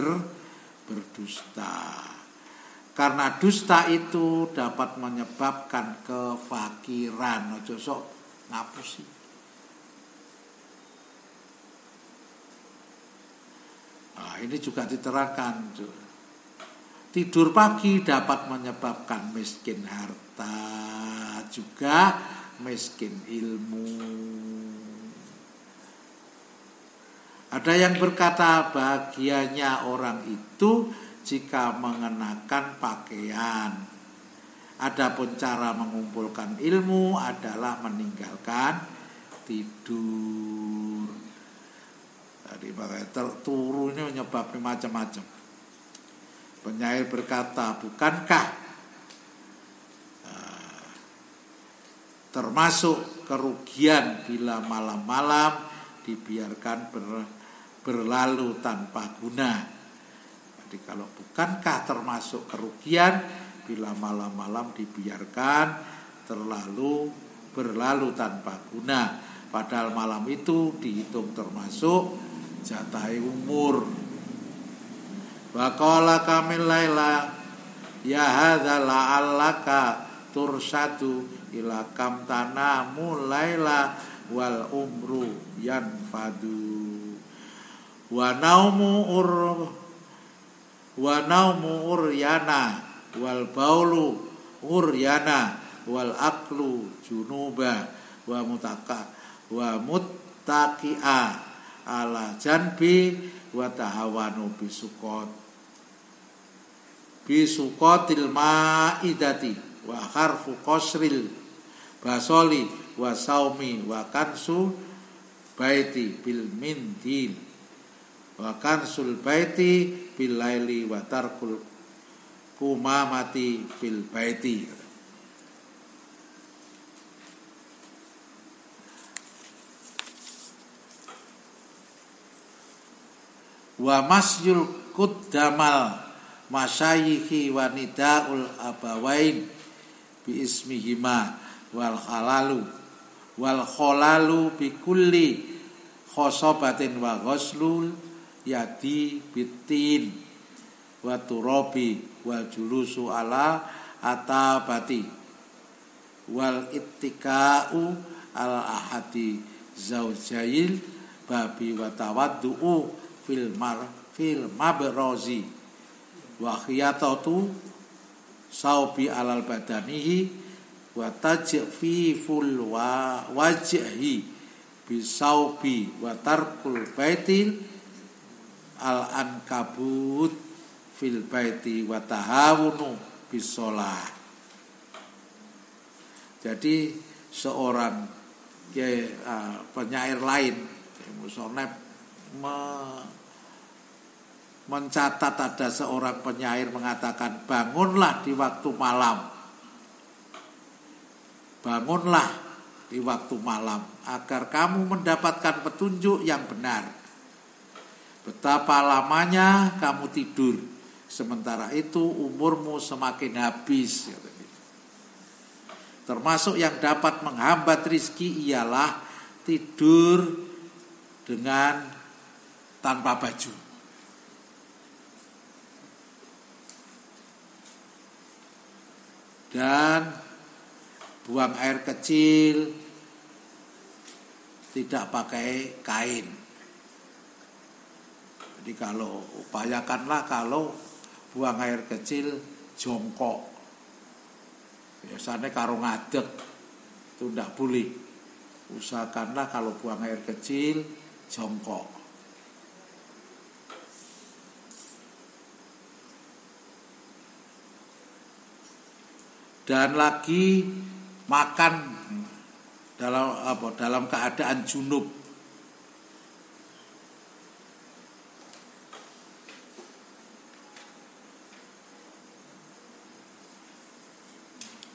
berdusta. Karena dusta itu dapat menyebabkan kefakiran. Ojo sok ngapusi. Nah, ini juga diterangkan. Tidur pagi dapat menyebabkan miskin harta, juga miskin ilmu. Ada yang berkata bahagianya orang itu jika mengenakan pakaian. Adapun cara mengumpulkan ilmu adalah meninggalkan tidur. Tadi turu ini menyebabkan macam-macam. Penyair berkata, bukankah termasuk kerugian bila malam-malam dibiarkan berlalu tanpa guna? Jadi kalau bukankah termasuk kerugian bila malam-malam dibiarkan berlalu tanpa guna, padahal malam itu dihitung termasuk jatah umur. Wa qala kamil laila ya hadza la'allaka tursadu ila kam tanamu laila wal umru yanfadu wa naumu uryana wal baulu uryana wal aklu junuba wa muttaqi'a ala janbi wa tahawanu bisuqatil ma'idati wa harfu qasril basoli wa saumi wa kansu baiti bil mindil wa kansul baiti bil laili wa tarkul kumamati fil baiti. Wa masyul quddamal masyayikhi wa nidaul abawain bi ismihima wal khalalu bi kulli khosobatin wa ghuslul yadi bitin wa turabi wal julusu ala atabati wal ittika'u al ahadi zaujail babi wa tawaddu'u fil mabrazi wa khiyatatu saubi alal badanihi wa tajfiful wajhi bisaubi wa tarkul baitil al ankabut fil baiti wa tahawunu bisolah. Jadi seorang penyair lain Musoneb mencatat ada seorang penyair mengatakan, bangunlah di waktu malam, bangunlah di waktu malam agar kamu mendapatkan petunjuk yang benar. Betapa lamanya kamu tidur, sementara itu umurmu semakin habis. Termasuk yang dapat menghambat rizki ialah tidur dengan tanpa baju. Dan buang air kecil tidak pakai kain. Jadi kalau upayakanlah kalau buang air kecil jongkok. Biasanya karo ngadeg itu tidak boleh. Usahakanlah kalau buang air kecil jongkok. Dan lagi makan dalam keadaan junub.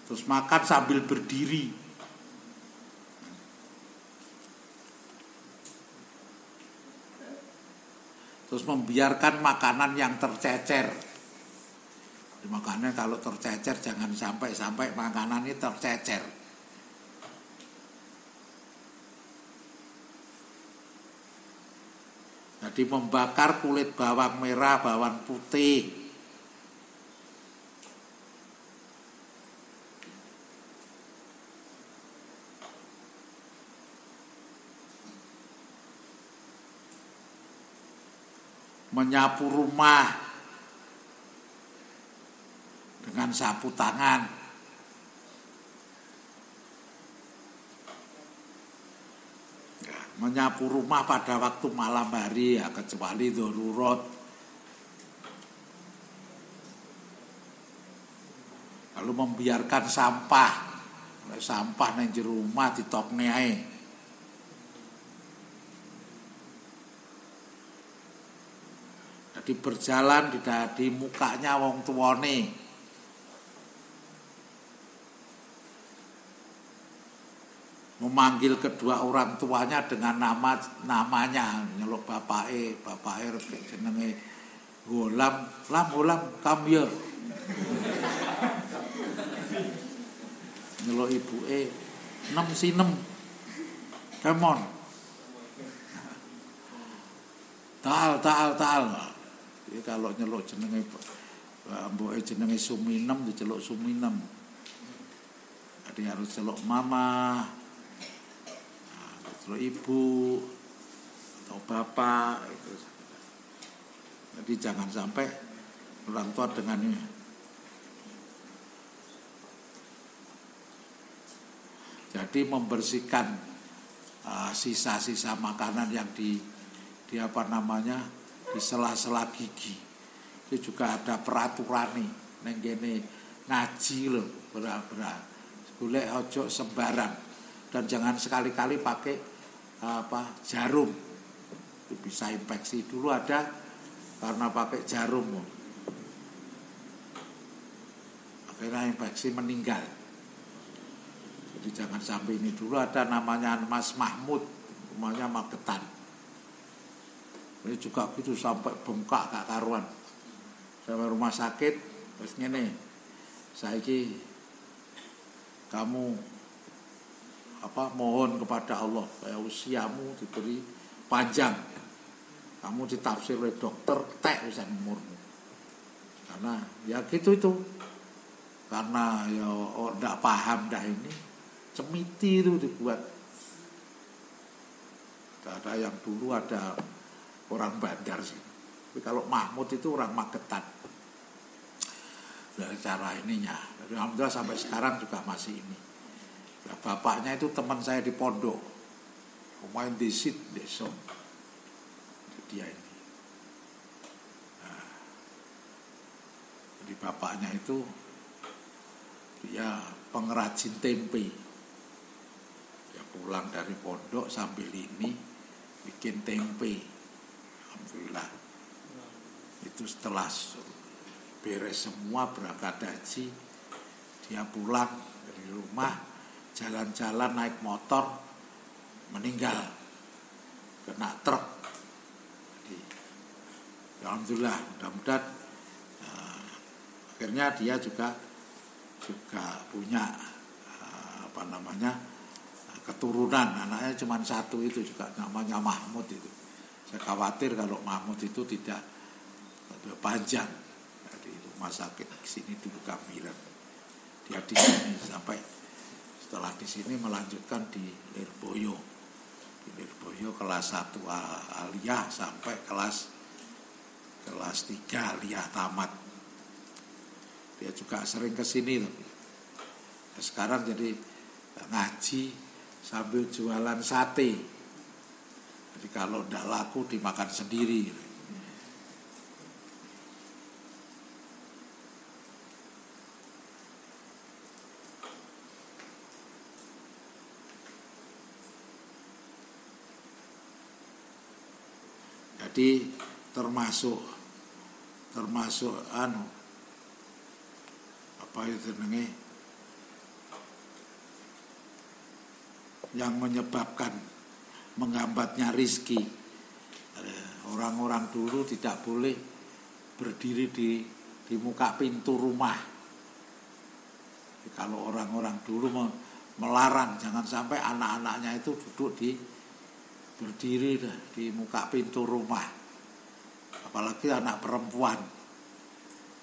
Terus makan sambil berdiri. Terus membiarkan makanan yang tercecer. Makanya kalau tercecer jangan sampai makanan ini tercecer. Jadi membakar kulit bawang merah, bawang putih. Menyapu rumah dengan sapu tangan. Ya, menyapu rumah pada waktu malam hari ya, kecuali darurat. Lalu membiarkan sampah nang jero rumah ditokne ae. Jadi berjalan di mukanya wong tuane. Memanggil kedua orang tuanya dengan namanya, nyeluk bapake jenenge Golam, come here. Nyeluk ibuke, nem, come on. Tal. Jadi kalau nyeluk jenenge Mboke jenenge Suminem diceluk Suminem. Jadi harus celuk mama, celuk ibu atau bapak itu. Jadi jangan sampai orang tua dengan ini. Jadi membersihkan sisa-sisa makanan yang di apa namanya di sela-sela gigi. Itu juga ada peraturan nih, neng gini ngaji loh, berat-berat. Golek ojo sembarang dan jangan sekali-kali pakai jarum. Itu bisa infeksi. Dulu ada karena pakai jarum, akhirnya infeksi meninggal. Jadi jangan sampai ini. Dulu ada namanya Mas Mahmud, rumahnya Magetan. Ini juga gitu sampai bengkak gak karuan. Sampai rumah sakit, terus ngene, saiki kamu mohon kepada Allah supaya usiamu diberi panjang. Kamu ditafsir oleh dokter tek usan umurmu. Karena ya gitu itu. Karena ya ndak paham dah ini. Cemiti itu dibuat. Ada yang dulu ada orang Bandar sih. Tapi kalau Mahmud itu orang Magetan. Dari cara ininya. Jadi alhamdulillah sampai sekarang juga masih ini. Ya, bapaknya itu teman saya di pondok. Main di sit desa. Dia ini. Nah, jadi bapaknya itu dia pengrajin tempe. Dia pulang dari pondok sambil ini bikin tempe. Alhamdulillah. Itu setelah beres semua berangkat haji, dia pulang dari rumah, jalan-jalan naik motor, meninggal kena truk. Jadi, alhamdulillah, mudah-mudahan akhirnya dia juga punya keturunan. Anaknya cuma satu itu juga namanya Mahmud itu. Saya khawatir kalau Mahmud itu tidak panjang. Di rumah sakit sini dulu Kamiran. Dia di sini sampai setelah di sini melanjutkan di Lirboyo. Di Lirboyo kelas 1 aliyah sampai kelas 3 aliyah tamat. Dia juga sering ke sini. Sekarang jadi ngaji sambil jualan sate. Jadi kalau tidak laku dimakan sendiri. Jadi termasuk apa itu namanya yang menyebabkan menghambatnya rizki. Orang-orang dulu tidak boleh berdiri di muka pintu rumah. Jadi kalau orang-orang dulu melarang jangan sampai anak-anaknya itu duduk berdiri di muka pintu rumah, apalagi anak perempuan.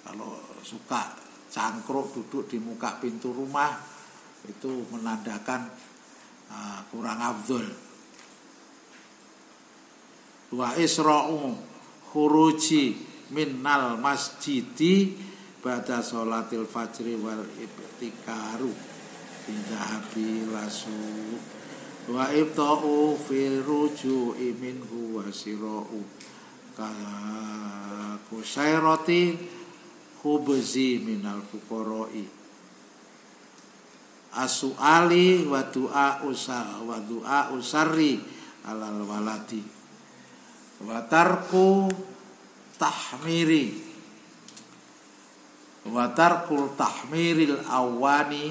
Kalau suka cangkruk duduk di muka pintu rumah itu menandakan kurang afdol. Wa isra'u khuruji minnal masjidi ba'da sholatil fajri wal ibtikaru bidhahabi lasu wa ibta'u fi ruju'i minhu wa sira'u kusairati khubzi minal fuqara'i as-su'ali wa du'a usarri alal waladi wa tarku tahmiril awani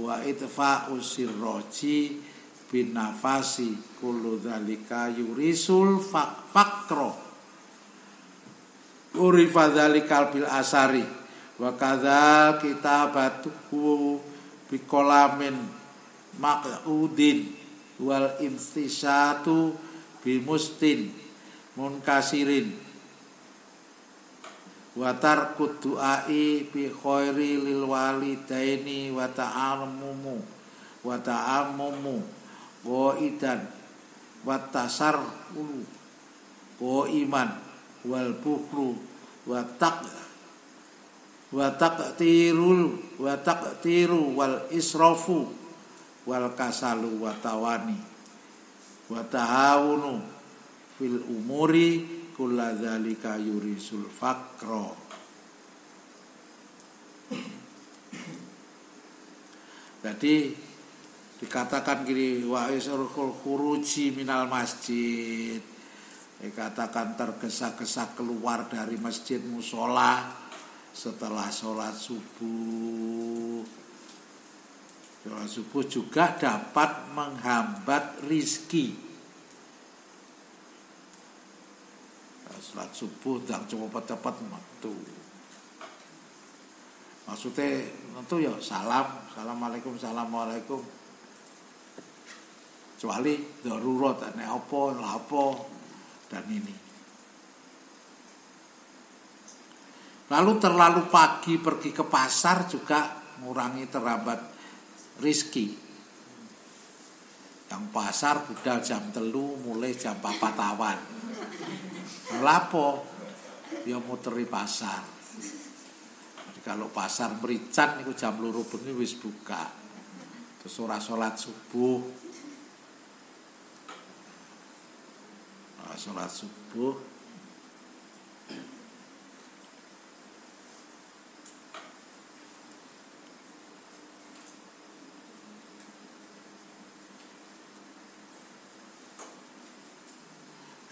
wa itfa'u sirroji bin nafasi kullu dzalika yurisul faqra urifa dzalikal bil asari wa kadza kitabatuhu biqalamin maq'udin wal instisatu bimustin munkasirin wa tarkud du'ai bi khairi lil walidaini wa ta'ammumu qaidan wa tasarru qaiman wal bukhlu wa taqtiru wal israfu wal kasalu wa tawani wa tahawunu fil umuri kulladzalika yurisul faqra. Jadi dikatakan gini, wa isrul khuruji minal masjid, dikatakan tergesa-gesa keluar dari masjid musola setelah sholat subuh. Sholat subuh juga dapat menghambat rizki. Sholat subuh dan cepat-cepat waktu. Maksudnya tentu ya assalamualaikum kecuali darurat nek apa dan ini. Lalu terlalu pagi pergi ke pasar juga mengurangi terhambat rizki. Yang pasar budal jam 3 mulai jam 4 awan. Lapo ya muteri pasar. Kalau pasar Merican itu jam 2 bengi wis buka. Terus ora salat subuh. Salat subuh.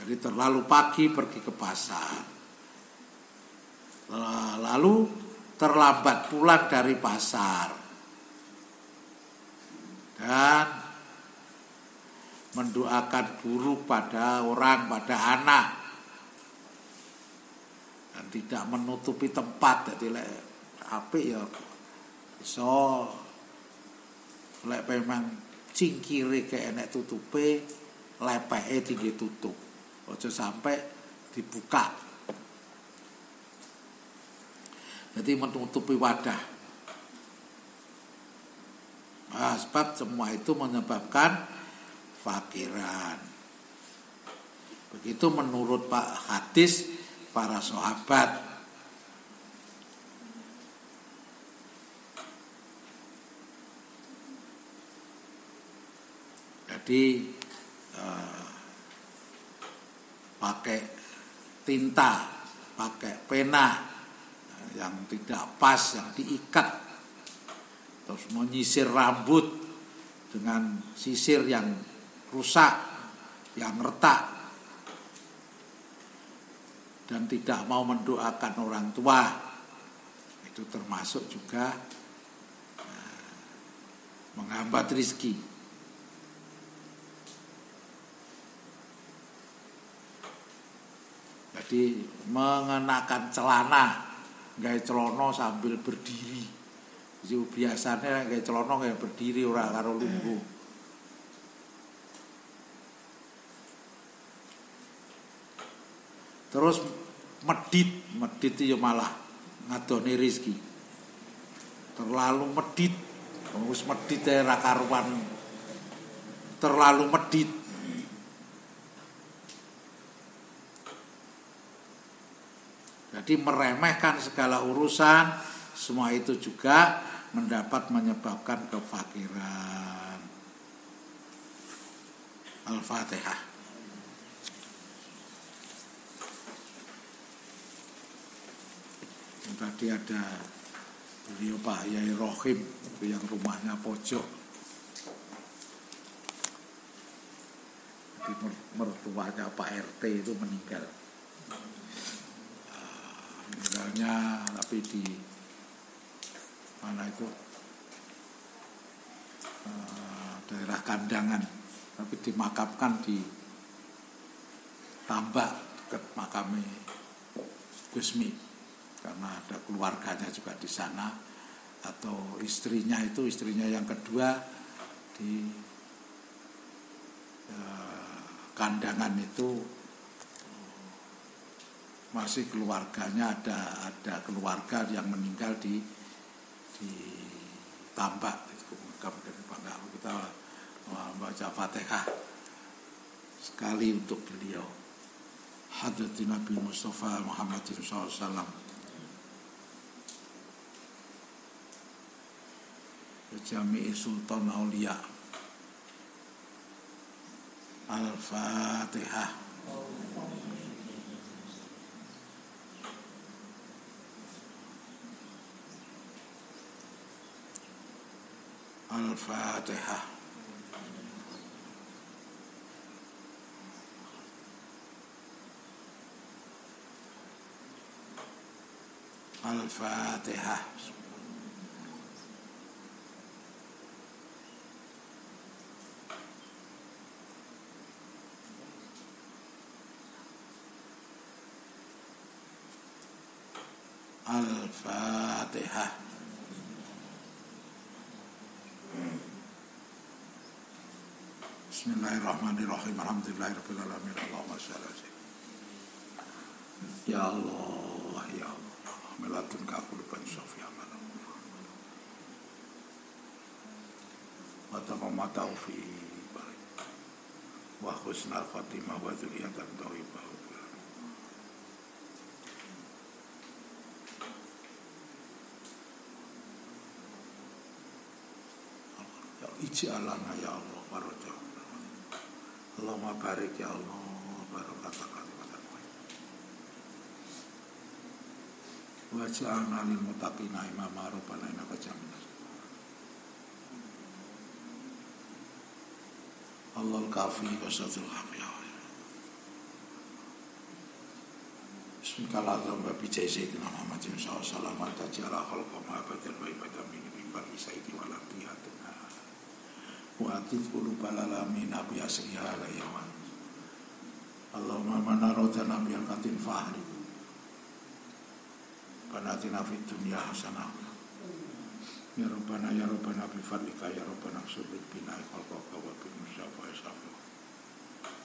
Jadi terlalu pagi pergi ke pasar. Lalu terlambat pulang dari pasar dan mendoakan buruk pada anak dan tidak menutupi tempat. Jadi apik ya iso lek memang cingkire ke enek tutupe, lepeke tinggi tutup, ojo sampai dibuka. Jadi menutupi wadah. Sebab semua itu menyebabkan fakiran. Begitu menurut hadis para sahabat. Jadi pakai tinta, pakai pena yang tidak pas, yang diikat, terus menyisir rambut dengan sisir yang rusak, yang retak, dan tidak mau mendoakan orang tua, itu termasuk juga menghambat rizki. Jadi mengenakan celana, gawe celana sambil berdiri. Jadi biasanya gawe celana gawe berdiri ora karo lungguh. Terus medit itu malah ngadoni rezeki. Terlalu medit, wis medit ra karuan. Terlalu medit. Jadi meremehkan segala urusan, semua itu juga menyebabkan kefakiran. Al-Fatihah. Tadi ada beliau Pak Yai Rohim itu yang rumahnya pojok. Jadi mertuanya Pak RT itu meninggal. Meninggalnya tapi di mana itu daerah Kandangan, tapi dimakamkan di Tambak dekat makamnya Gusmi, karena ada keluarganya juga di sana, atau istrinya yang kedua di Kandangan itu masih keluarganya ada keluarga yang meninggal di Tambak itu, kemudian bangga kita membaca Fatihah sekali untuk beliau Hadratin Nabi Mustafa Muhammadin SAW Jami'i Sultan Aulia. Al-Fatihah. Al-Fatihah. Al-Fatihah. Al-Fatihah. Bismillahirrahmanirrahim. Alhamdulillahirabbil alamin. Allahumma shalli ala sayyidina. Ya Allah, ya Allah. Melatun quluban safiya mana. Wa tamama taufiq. Wa husnul khatimah wa dzurriyyatan thayyibah. Ij'alana ya Allah farajah. Allahumma barik ya Allah barakatan kalimatan. Wa ja'alna lil muttaqina imama rabbana innaka jami'un. Allahul kafi wa satul hafiz. Bismillahirrahmanirrahim. Wa bi sayyidina Muhammadin sallallahu alaihi wasallam tajala khalqa ma badal wa ibadah min bi fadli sayyidi wal anbiya. Wa atif qulubal alamin abi asriha la yawan. Allahumma manarotana bi alqatin fahri. Banatina fid dunya hasanah. Ya Rabbana bi fadlika ya Rabbana subhik bina khalqaka wa bi musyafa safa.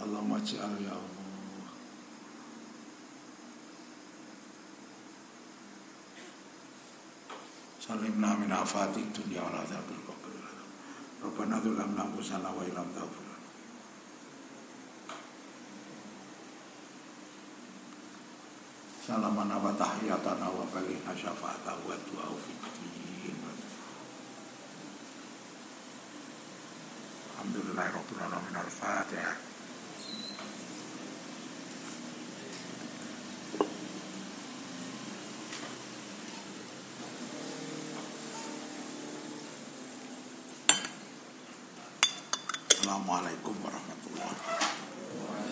Allahumma ja'al ya Allah. Salimna min afati dunya wal adzabil qabr. Rabbana dzulamna anfusana wa illam taghfir lana. Salamana wa tahiyatana wa balina syafa'ata wa du'a fiddin. Alhamdulillahirabbil alamin. Al-Fatihah. Assalamualaikum warahmatullahi wabarakatuh.